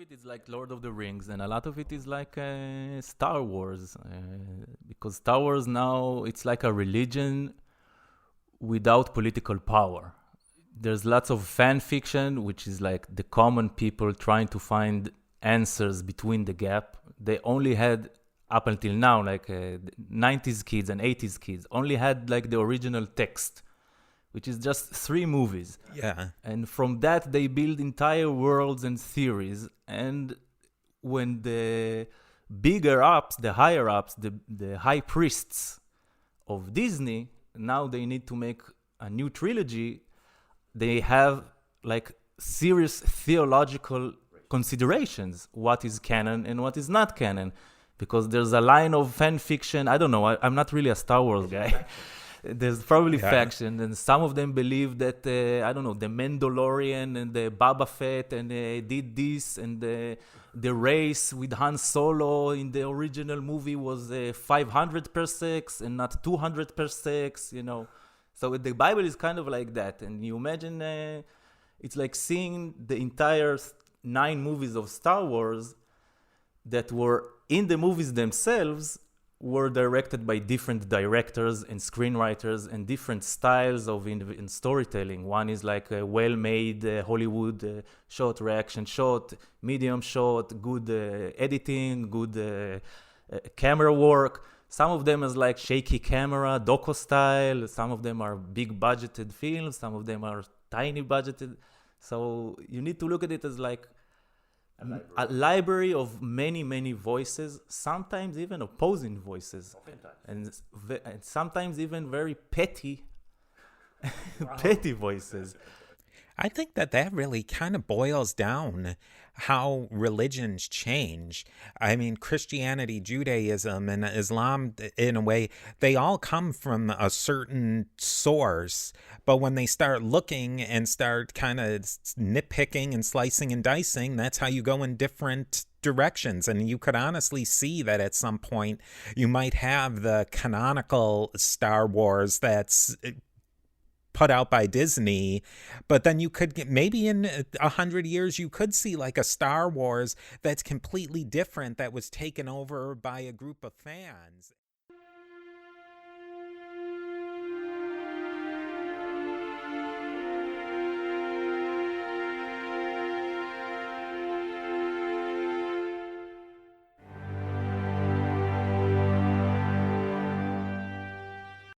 of it is like Lord of the Rings, and a lot of it is like Star Wars, because Star Wars now it's like a religion without political power. There's lots of fan fiction, which is like the common people trying to find answers between the gap. They only had up until now, like 90s kids and 80s kids, only had like the original text, which is just 3 movies. Yeah. And from that, they build entire worlds and theories. And when the bigger ups, the higher ups, the high priests of Disney, now they need to make a new trilogy, they have like serious theological considerations. What is canon and what is not canon? Because there's a line of fan fiction. I don't know. I'm not really a Star Wars guy. There's probably faction, and some of them believe that I don't know, the Mandalorian and the Boba Fett and did this, and the race with Han Solo in the original movie was 500 parsecs and not 200 parsecs. You know, so the Bible is kind of like that, and you imagine it's like seeing the entire 9 movies of Star Wars that were in the movies themselves were directed by different directors and screenwriters and different styles of in storytelling. One is like a well-made Hollywood shot, reaction shot, medium shot, good editing, good camera work. Some of them is like shaky camera, doco style. Some of them are big budgeted films. Some of them are tiny budgeted. So you need to look at it as like a library of many, many voices, sometimes even opposing voices, and sometimes even very petty, petty voices. I think that really kind of boils down how religions change. I mean, Christianity, Judaism, and Islam, in a way, they all come from a certain source. But when they start looking and start kind of nitpicking and slicing and dicing, that's how you go in different directions. And you could honestly see that at some point you might have the canonical Star Wars that's put out by Disney, but then you could get, maybe in 100 years you could see like a Star Wars that's completely different, that was taken over by a group of fans.